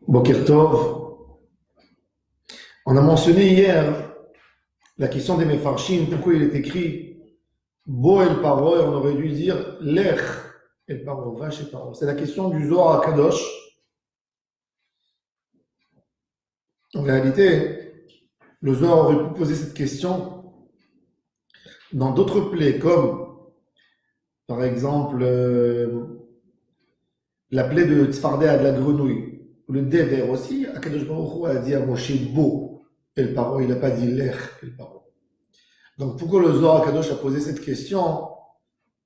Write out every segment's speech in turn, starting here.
Boker Tov. On a mentionné hier la question des Mefarshim, pourquoi il est écrit Bo el Paro, et on aurait dû dire Lech el Paro, vache et Paro. C'est la question du Zohar à Kadosh. En réalité, le Zohar aurait pu poser cette question dans d'autres plaies, comme par exemple la plaie de Tzfardéa de la grenouille, ou le Dever aussi. Akadosh Baruch Hu a dit à Moshe Bo el Paro, il n'a pas dit Lech el Paro. Donc pourquoi le Zohar Kadosh a posé cette question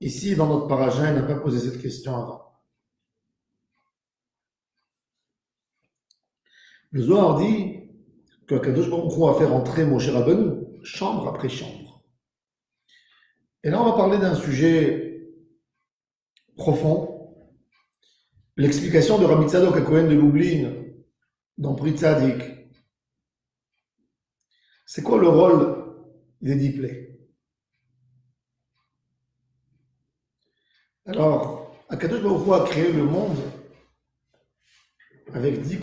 ici dans notre paracha, il n'a pas posé cette question avant. Le Zohar dit que Kadosh Baruch Hu a fait rentrer Moshe Rabbeinu chambre après chambre. Et là on va parler d'un sujet profond, l'explication de Rabbi Tzadok HaKohen de Lublin dans Pri Tzadik. C'est quoi le rôle des 10 plaies? Alors, Akadosh Baruch Hu a créé le monde avec 10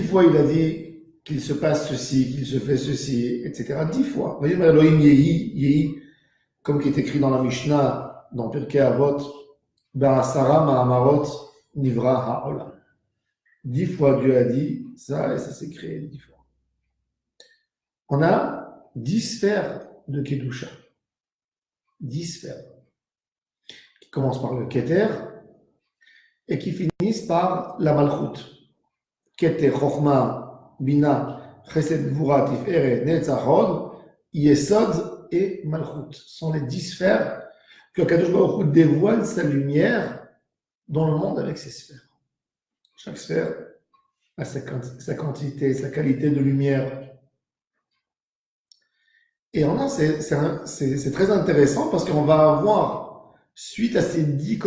fois il a dit qu'il se passe ceci, qu'il se fait ceci, etc. 10 fois. Vous voyez, Elohim Yehi, comme qui est écrit dans la Mishnah, dans Pirkei Avot, Ba'asara Ma'amarot Nivra Ha'olam. 10 fois Dieu a dit ça et ça s'est créé 10 fois. On a 10 sphères de Kedusha. 10 sphères. Qui commencent par le Keter et qui finissent par la Malchut. Keter, Chochma, Bina, Chesed, Gvura, Tiferet, Netzach, Hod, Yesod et Malchut. Ce sont les 10 sphères que Kadosh Baruch Hu dévoile sa lumière dans le monde avec ses sphères. Chaque sphère a sa quantité, sa qualité de lumière. Et c'est très intéressant parce qu'on va avoir, suite à ces 10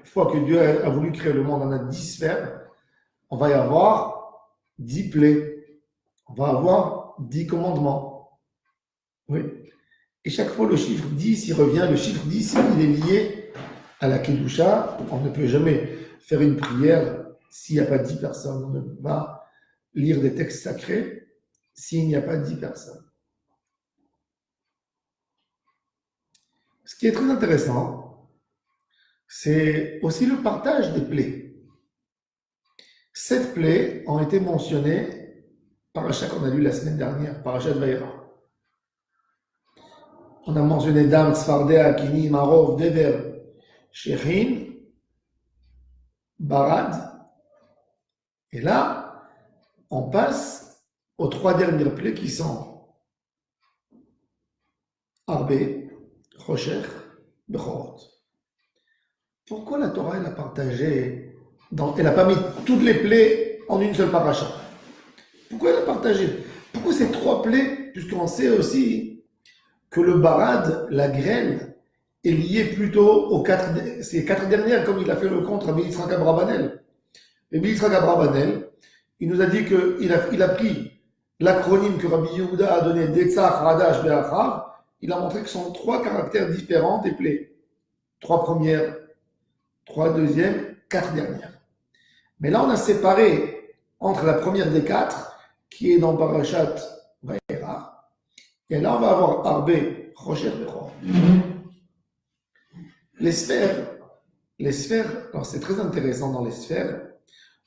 fois que Dieu a voulu créer le monde, on a 10 sphères, on va y avoir 10 plaies, on va avoir 10 commandements. Oui. Et chaque fois, le chiffre 10, il revient. Le chiffre 10, il est lié à la Kedusha. On ne peut jamais faire une prière s'il n'y a pas 10 personnes. On ne peut pas lire des textes sacrés s'il n'y a pas 10 personnes. Ce qui est très intéressant, c'est aussi le partage des plaies. 7 plaies ont été mentionnées par Parasha qu'on a lu la semaine dernière, Parashat Vayera. On a mentionné Dam, Tzfardéa, Kini, Marov, Dever, Shechin, Barad. Et là, on passe aux 3 dernières plaies qui sont Arbé, Rocher, Bechorot. Pourquoi la Torah elle a partagé, elle n'a pas mis toutes les plaies en une seule paracha? Pourquoi elle a partagé? Pourquoi ces 3 plaies? Puisqu'on sait aussi que le barad, la graine, est liée plutôt aux ces 4 dernières, comme il a fait le compte Rabbi Yitzhak Abrabanel. Rabbi Yitzhak Abrabanel, il nous a dit qu'il a pris l'acronyme que Rabbi Yehuda a donné, Detzach, Radash, Be'achav. Il a montré que ce sont 3 caractères différents des plaies. 3 premières, 3 deuxièmes, 4 dernières. Mais là, on a séparé entre la première des 4, qui est dans Parashat Vayera, et là, on va avoir Arbé, Rocher, Bechor. Les sphères, alors c'est très intéressant dans les sphères,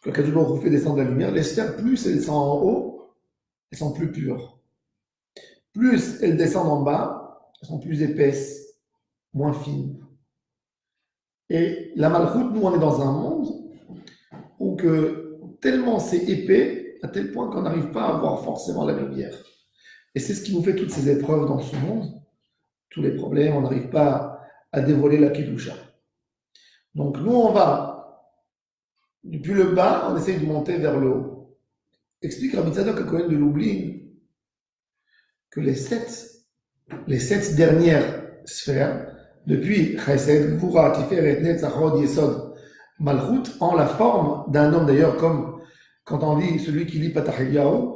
que Kadosh Baruch Hu fait descendre la lumière. Les sphères, plus elles sont en haut, elles sont plus pures. Plus elles descendent en bas, elles sont plus épaisses, moins fines. Et la Malchut, nous, on est dans un monde où que tellement c'est épais, à tel point qu'on n'arrive pas à voir forcément la lumière. Et c'est ce qui nous fait toutes ces épreuves dans ce monde, tous les problèmes, on n'arrive pas à dévoiler la Kedusha. Donc nous, on va, depuis le bas, on essaye de monter vers le haut. Explique Rabbi Tzadok HaKohen de Lublin que les sept dernières sphères, depuis Chesed, Gvura, Tiferet, Netzach, Hod, Yesod, Malchut, ont la forme d'un homme, d'ailleurs, comme quand on lit celui qui lit Patach Eliyahu,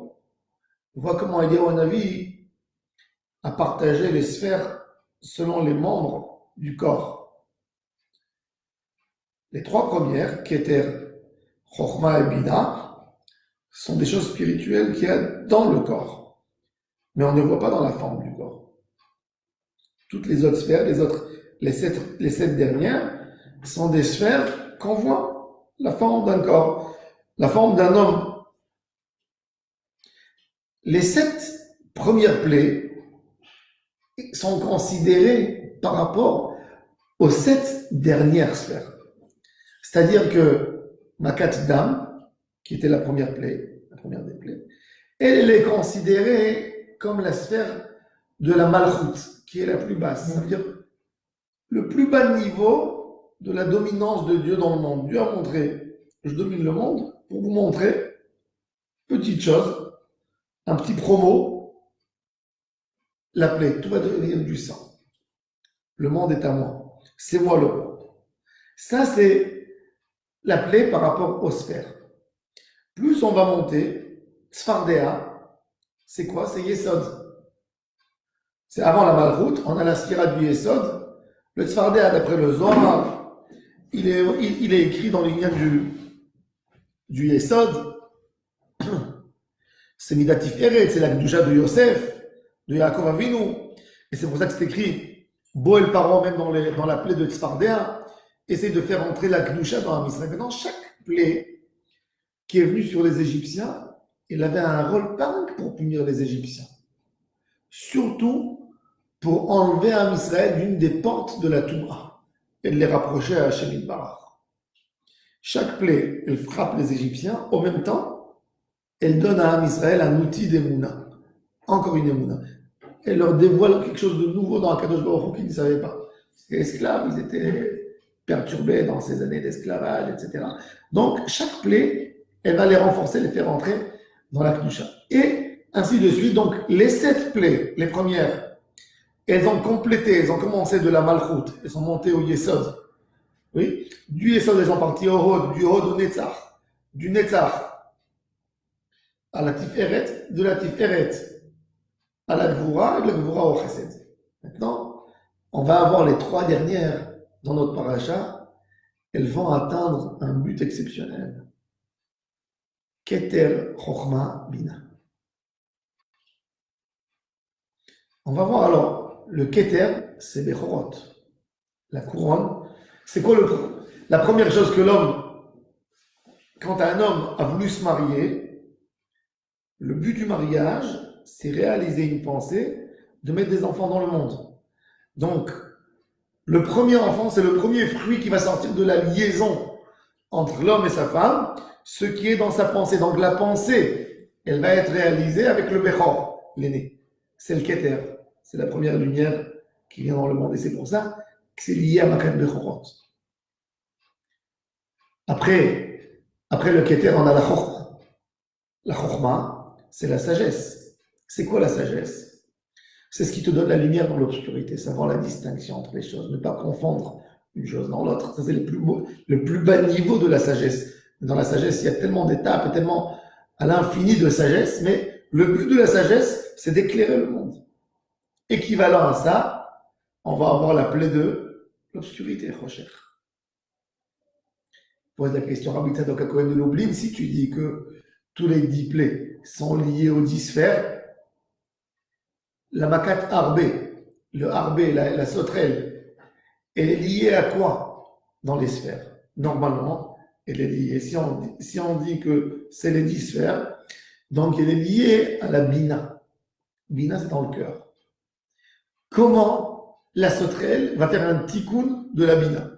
on voit comment Eliyahu Hanavi a partagé les sphères selon les membres du corps. Les 3 premières, Keter, Chokhmah et Bina, sont des choses spirituelles qu'il y a dans le corps. Mais on ne voit pas dans la forme du corps. Toutes les autres sphères, les sept dernières, sont des sphères qu'on voit. La forme d'un corps, la forme d'un homme. Les 7 premières plaies sont considérées par rapport aux 7 dernières sphères. C'est-à-dire que Makat Dam, qui était la première plaie, la première des plaies, elle est considérée comme la sphère de la Malchut, qui est la plus basse. Ça veut dire le plus bas niveau de la dominance de Dieu dans le monde. Dieu a montré, je domine le monde, pour vous montrer, petite chose, un petit promo, la plaie, tout va devenir du sang. Le monde est à moi. C'est moi le monde. Ça, c'est la plaie par rapport aux sphères. Plus on va monter, Sfardéa, c'est quoi? C'est Yesod. C'est avant la Malchut, on a la sphira du Yesod. Le Sfardéa, d'après le Zohar, il est écrit dans les liens du Yesod. C'est Midatif Eret, c'est la Gdusha de Yosef, de Yaakov Avinu. Et c'est pour ça que c'est écrit, Boel Paro, même dans la plaie de Tzfardéa, essaie de faire entrer la Gdusha dans Israël. Mais dans chaque plaie qui est venue sur les Égyptiens, il avait un rôle pas pour punir les Égyptiens. Surtout pour enlever à Israël d'une des portes de la Touma et de les rapprocher à Hashem Yitbarach. Chaque plaie, elle frappe les Égyptiens, en même temps, elle donne à Israël un outil d'Emouna. Encore une Emouna. Elle leur dévoile quelque chose de nouveau dans Akadosh Baruch Hu qu'ils ne savaient pas. Les esclaves, ils étaient perturbés dans ces années d'esclavage, etc. Donc, chaque plaie, elle va les renforcer, les faire entrer dans la Kedusha. Et ainsi de suite. Donc, les 7 plaies, les premières, elles ont complété, elles ont commencé de la Malchut, elles sont montées au Yesod. Oui, du Yesod, elles sont parties au Hod, du Hod au Netzach, du Netzach à la Tiferet, de la Tiferet à la Gvura et de la Gvura au Chesed. Maintenant, on va avoir les 3 dernières dans notre paracha. Elles vont atteindre un but exceptionnel. Keter Chochma Bina. On va voir alors, le Keter, c'est Bechorot. La couronne. C'est quoi la première chose que l'homme, quand un homme a voulu se marier, le but du mariage, c'est réaliser une pensée de mettre des enfants dans le monde. Donc, le premier enfant, c'est le premier fruit qui va sortir de la liaison entre l'homme et sa femme, ce qui est dans sa pensée. Donc, la pensée, elle va être réalisée avec le Bechor, l'aîné. C'est le Keter. C'est la première lumière qui vient dans le monde. Et c'est pour ça que c'est lié à Makat Bechorot. Après le Keter, on a la Chokhma. La Chokhma, c'est la sagesse. C'est quoi la sagesse? C'est ce qui te donne la lumière dans l'obscurité, savoir la distinction entre les choses, ne pas confondre une chose dans l'autre. Ça, c'est le plus bas niveau de la sagesse. Dans la sagesse, il y a tellement d'étapes et tellement à l'infini de sagesse, mais le but de la sagesse, c'est d'éclairer le monde. Équivalent à ça, on va avoir la plaie de l'obscurité, Rocher. Pose la question, Rabbi Tzadok HaKohen de Lublin, si tu dis que tous les 10 plaies sont liées aux 10 sphères, la Makat Arbé, le Arbé, la sauterelle, elle est liée à quoi dans les sphères? Normalement, elle est liée. Si on dit que c'est les 10 sphères, donc elle est liée à la Bina. Bina, c'est dans le cœur. Comment la sauterelle va faire un tikkun de la Bina?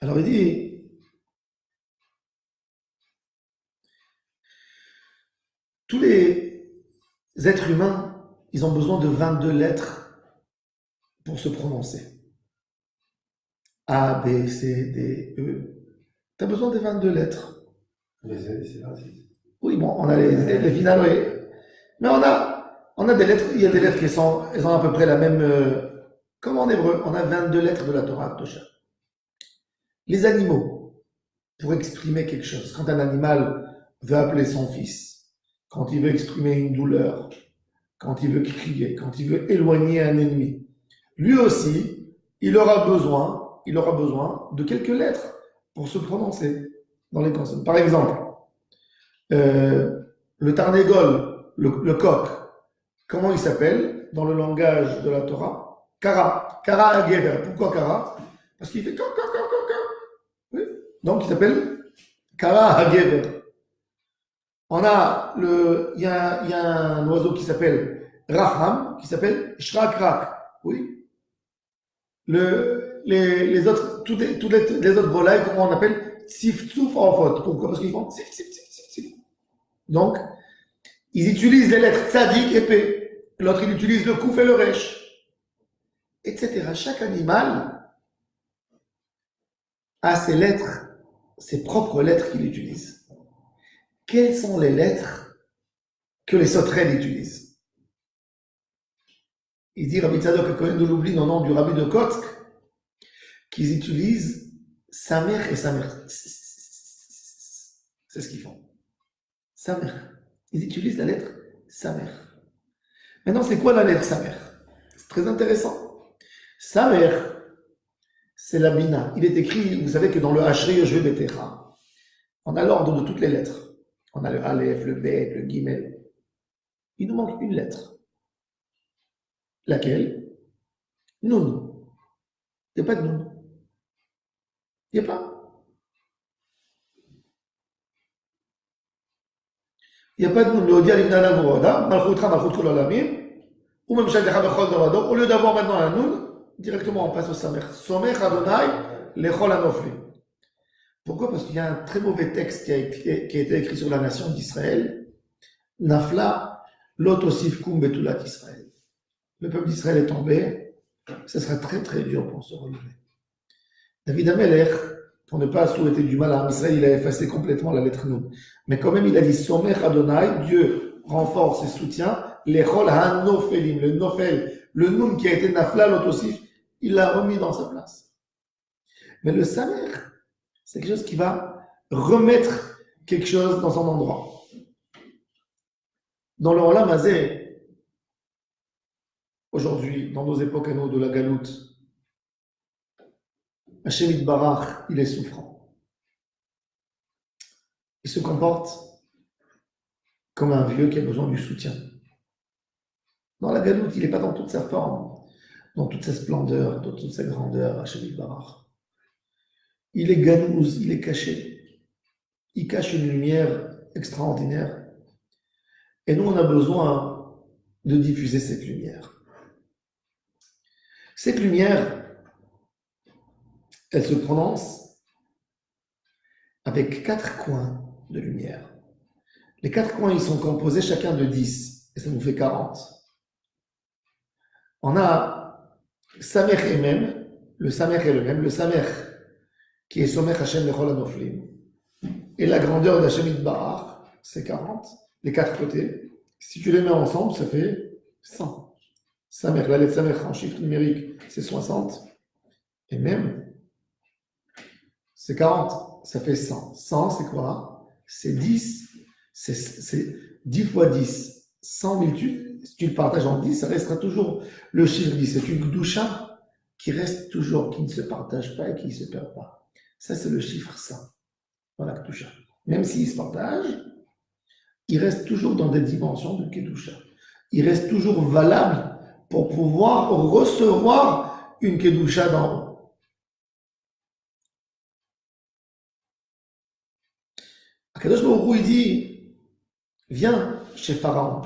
Alors il dit, tous les êtres humains, ils ont besoin de 22 lettres pour se prononcer. A, B, C, D, E. Tu as besoin de 22 lettres. Les c'est raciste. Oui, bon, on a les finales, oui. Mais on a des lettres, il y a des lettres elles ont à peu près la même, comme en hébreu, on a 22 lettres de la Torah Tosha. Les animaux, pour exprimer quelque chose, quand un animal veut appeler son fils, quand il veut exprimer une douleur, quand il veut crier, quand il veut éloigner un ennemi, lui aussi, il aura besoin il aura besoin de quelques lettres pour se prononcer dans les consonnes. Par exemple, le tarnégol, le coq, comment il s'appelle dans le langage de la Torah? Kara. Kara Agever. Pourquoi Kara? Parce qu'il fait coq, coq, coq, coq, coq. Oui. Donc il s'appelle Kara Agever. Il y a un oiseau qui s'appelle Raham, qui s'appelle Shrakrak. Oui. Les autres, les autres volailles, comment on appelle? Tzif-tzouf en faute. Pourquoi? Parce qu'ils font tzif, tzif, tzif, tzif, tzif. Donc, ils utilisent les lettres tzadik et p. L'autre, il utilise le kouf et le resh. Etc. Chaque animal a ses lettres, ses propres lettres qu'il utilise. Quelles sont les lettres que les sauterelles utilisent? Il dit Rabbi Tzadok et Cohen de Lublin au nom du Rabbi de Kotsk qu'ils utilisent sa mère et sa mère. C'est ce qu'ils font. Sa mère. Ils utilisent la lettre sa mère. Maintenant, c'est quoi la lettre sa mère? C'est très intéressant. Sa mère, c'est la bina. Il est écrit, vous savez que dans le Hashri Yoshve Betecha, on a l'ordre de toutes les lettres. On a le Aleph, le Bet, le Gimel. Il nous manque une lettre. Laquelle? Nun. Il n'y a pas de Nun. Il n'y a pas. Il n'y a pas de Nun. Le Odia Livnana Voda, Malchutra, Malchut Kol Olamim, ou même Shadlecha Bechol Davado. Au lieu d'avoir maintenant un Nun, directement on passe au Samer. Somer Adonai, Lechol Anoflim. Pourquoi? Parce qu'il y a un très mauvais texte qui a été écrit sur la nation d'Israël. Nafla, Lotosif Kum Betulat Israël. Le peuple d'Israël est tombé. Ce sera très très dur pour se relever. David Amelech, pour ne pas souhaiter du mal à Israël, il a effacé complètement la lettre Nun. Mais quand même, il a dit Somer Adonai, Dieu renforce et soutient Lechol Hanofelim, le Nofel, le Nun qui a été Nafla, Lotosif, il l'a remis dans sa place. Mais le Samer, c'est quelque chose qui va remettre quelque chose dans son endroit. Dans le Olam Hazé, aujourd'hui, dans nos époques à nous de la galoute, Hashem Yitbarach, il est souffrant. Il se comporte comme un vieux qui a besoin du soutien. Dans la galoute, il n'est pas dans toute sa forme, dans toute sa splendeur, dans toute sa grandeur, Hashem Yitbarach. Il est ganouz, il est caché. Il cache une lumière extraordinaire. Et nous, on a besoin de diffuser cette lumière. Cette lumière, elle se prononce avec 4 coins de lumière. Les 4 coins, ils sont composés chacun de 10, et ça nous fait 40. On a Samer et même, le Samer est le même, le Samer qui est Somer Hashem Lechol Anoflim, et la grandeur d'Hashem Yitbarach, c'est 40, les 4 côtés. Si tu les mets ensemble, ça fait 100. Samer, la lettre Samer en chiffre numérique, c'est 60, et même, c'est 40, ça fait 100. 100, c'est quoi? C'est 10, c'est 10 fois 10. 100 000, si tu le partages en 10, ça restera toujours le chiffre 10. C'est une Gdusha qui reste toujours, qui ne se partage pas et qui ne se perd pas. Ça, c'est le chiffre 100 dans la Gdusha. Même s'il se partage, il reste toujours dans des dimensions de Kedusha. Il reste toujours valable pour pouvoir recevoir une Kedusha d'en haut. Akadosh Baruch Hu, il dit, viens chez Pharaon,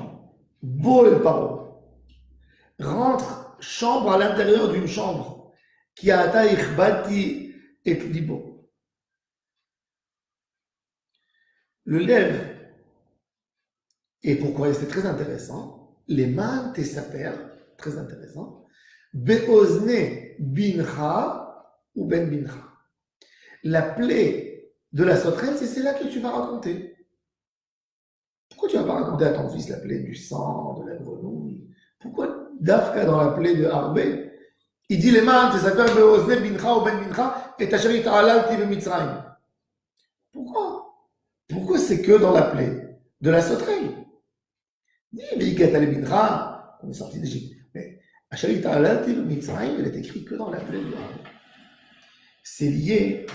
Bo el Paro, rentre, chambre à l'intérieur d'une chambre, qui a ata ichbati et libo. Le lève, et pourquoi c'est très intéressant, les mains Tessaper, très intéressant, Beozne bincha ou ben bincha. La plaie de la sauterelle, c'est celle-là que tu vas raconter. Pourquoi tu ne vas pas raconter à ton fils la plaie du sang, de la grenouille? Pourquoi Dafka dans la plaie de Harbé, il dit les mains Tessaper, Beozne bincha ou ben bincha, et Tasharit alalti b'Mitzrayim. Pourquoi? Pourquoi c'est que dans la plaie de la sauterelle? On est sorti d'Égypte. Mais Asharit Alalti Mitzrayim, elle est écrite que dans la plaie de Harbé. c'est lié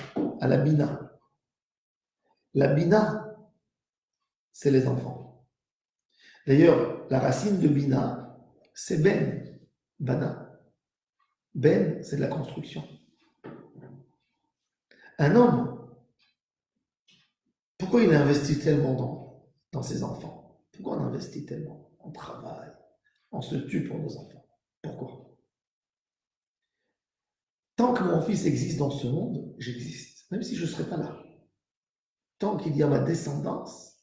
à la bina. La bina, c'est les enfants. D'ailleurs, la racine de bina, c'est ben, bana. Ben, c'est de la construction. Un homme, pourquoi il investit tellement dans ses enfants? Pourquoi on investit tellement? On travaille, on se tue pour nos enfants. Pourquoi? Tant que mon fils existe dans ce monde, j'existe, même si je ne serai pas là. Tant qu'il y a ma descendance,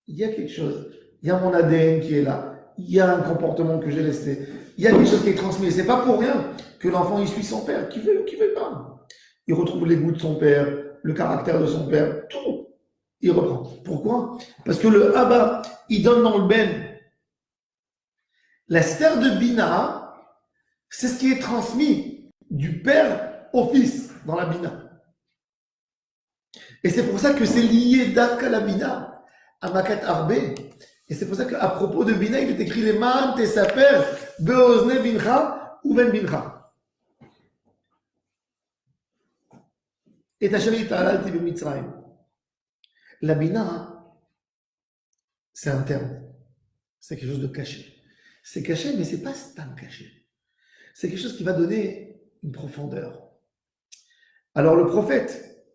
il y a quelque chose. Il y a mon ADN qui est là. Il y a un comportement que j'ai laissé. Il y a quelque chose qui est transmis. C'est pas pour rien que l'enfant il suit son père, qui veut ou qui veut pas. Il retrouve les goûts de son père, le caractère de son père, tout. Il reprend. Pourquoi? Parce que le Abba, il donne dans le Ben. La sphère de Bina, c'est ce qui est transmis du père au fils dans la Bina. Et c'est pour ça que c'est lié d'Afka la Bina à Makat Arbe. Et c'est pour ça qu'à propos de Bina, il est écrit les Man Tesaper Beozne Bincha ou Ben Bincha. Et Tachari Ta'alalti B'Mitzrayim. La Bina, c'est un terme. C'est quelque chose de caché. C'est caché, mais c'est pas tant caché. C'est quelque chose qui va donner une profondeur. Alors le prophète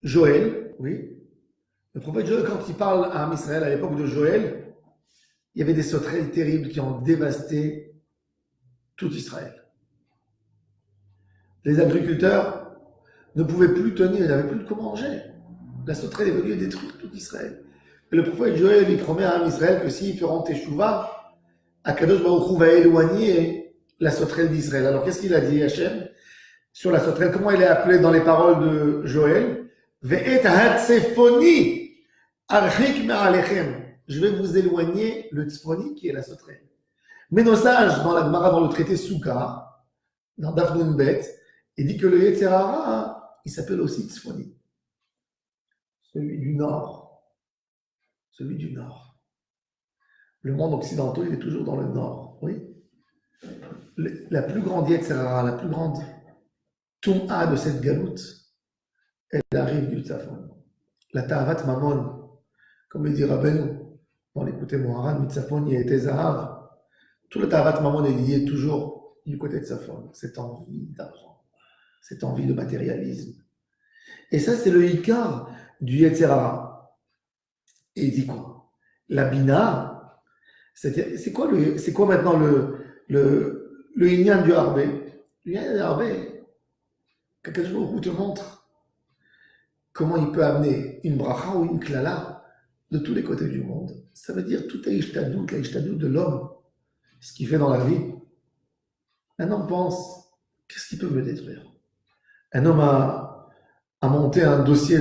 Joël, oui, le prophète Joël, quand il parle à Israël à l'époque de Joël, il y avait des sauterelles terribles qui ont dévasté tout Israël. Les agriculteurs ne pouvaient plus tenir, ils n'avaient plus de quoi manger. La sauterelle est venue détruire tout Israël. Et le prophète Joël, il promet à Israël que s'ils feront Teshuvah, Akadosh Baruch Hu va éloigner la sauterelle d'Israël. Alors qu'est-ce qu'il a dit, Hachem, sur la sauterelle? Comment elle est appelée dans les paroles de Joël? Ve'et hatzefoni archik me'alechem. Je vais vous éloigner le tzfoni qui est la sauterelle. Mais nos sages, dans la Gemara, dans le traité Souka, dans Daf Nun Bet, il dit que le Yetzer Hara, il s'appelle aussi tzfoni. Celui du Nord. Celui du Nord. Le monde occidental, il est toujours dans le Nord. Oui. La plus grande Yetzer Hara, la plus grande Tum'a de cette galoute, elle arrive du Tzafon. La Ta'avat Mamon, comme le dit Rabbeinu, dans l'écouté Moharan, Mitzafon, il y a été Zahav. Tout le Ta'avat Mamon est lié toujours du côté de Tzafon. Cette envie d'argent, cette envie de matérialisme. Et ça, c'est le Hikar du Yetzer Hara. Et il dit quoi? La Bina, c'est quoi maintenant le Inyan du Harbe? Le Inyan du Harbe, quelque chose où te montre comment il peut amener une bracha ou une klala de tous les côtés du monde. Ça veut dire tout l'ishtadut de l'homme, ce qu'il fait dans la vie. Un homme pense, qu'est-ce qui peut me détruire? Un homme a monté un dossier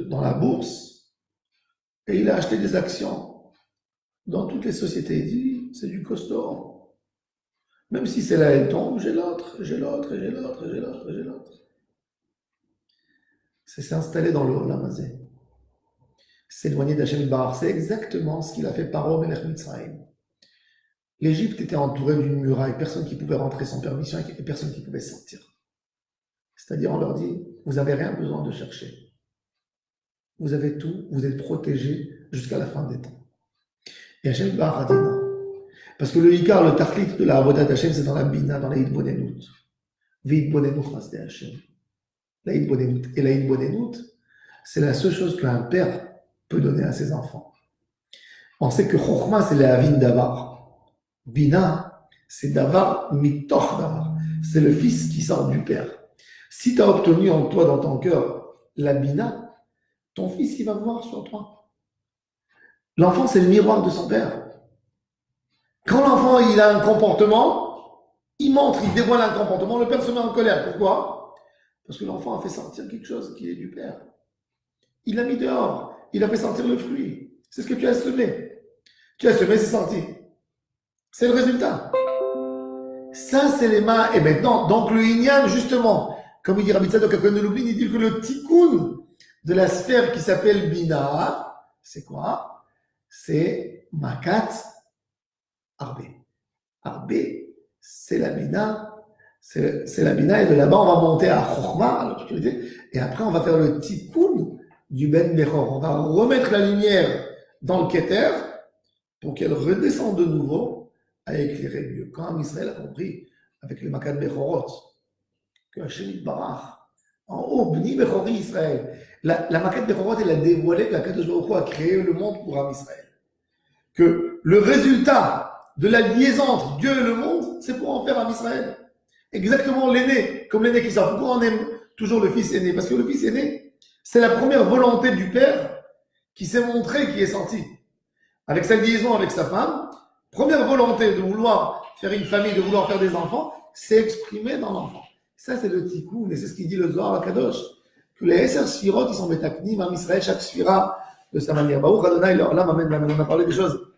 dans la bourse et il a acheté des actions dans toutes les sociétés. Il dit, c'est du costaud. Même si c'est là, elle tombe, j'ai l'autre, j'ai l'autre, j'ai l'autre, j'ai l'autre, j'ai l'autre. C'est s'installer dans le Olamazé. S'éloigner d'Hachem Barach. C'est exactement ce qu'il a fait Paro Melech Mitzrayim. L'Égypte était entourée d'une muraille, personne qui pouvait rentrer sans permission et personne qui pouvait sortir. C'est-à-dire, on leur dit, vous n'avez rien besoin de chercher. Vous avez tout, vous êtes protégés jusqu'à la fin des temps. Et Hachem Barach a dit non. Parce que le Hikar, le Tachlit de la Avodat d'Hachem, c'est dans la Bina, dans la Hitbonenut. V'Hitbonenut Chasdei Hachem. La Hitbonenut. Et la Hitbonenut, c'est la seule chose qu'un père peut donner à ses enfants. On sait que Chokhmah, c'est la Avin Davar. Bina, c'est Davar mitoch Davar. C'est le fils qui sort du père. Si tu as obtenu en toi, dans ton cœur, la Bina, ton fils, il va voir sur toi. L'enfant, c'est le miroir de son père. Quand l'enfant, il a un comportement, il montre, il dévoile un comportement, le père se met en colère. Pourquoi? Parce que l'enfant a fait sortir quelque chose qui est du père. Il l'a mis dehors, il a fait sortir le fruit. C'est ce que tu as semé. Tu as semé, c'est sorti. C'est le résultat. Ça, c'est les mains. Et maintenant, donc le Inyan, justement, comme il dit Rabbi Tzadok HaKohen de Lublin, il dit que le tikkun de la sphère qui s'appelle Bina, c'est quoi? C'est Makat Arbe. Arbe, c'est la Bina, C'est la Bina, et de là-bas, on va monter à Chokhmah, à l'obscurité, et après, on va faire le tikkun du Ben Bechor. On va remettre la lumière dans le Keter pour qu'elle redescende de nouveau à éclairer mieux. Quand Israël a compris, avec les Makat Bechorot, que Hachem Barach, en haut, Bni Bechori Israël, la Makat Bechorot, elle a dévoilé qu'Akadosh Baruch Hu a créé le monde pour Am Israël. Que le résultat de la liaison entre Dieu et le monde, c'est pour en faire Am Israël. Exactement l'aîné, comme l'aîné qui sort. Pourquoi on aime toujours le fils aîné? Parce que le fils aîné, c'est la première volonté du père qui s'est montrée, qui est sortie. Avec sa liaison avec sa femme, première volonté de vouloir faire une famille, de vouloir faire des enfants, c'est exprimé dans l'enfant. Ça, c'est le tikkun, et c'est ce qu'il dit le Zohar à Kadosh. Que les Esser Sphirot, ils sont métaknim, Am Israël, chaque Sphira de sa manière. Baruch Adonai, là, on a parlé des choses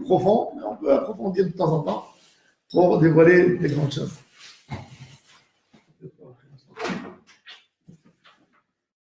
profondes, mais on peut approfondir de temps en temps pour dévoiler des grandes choses.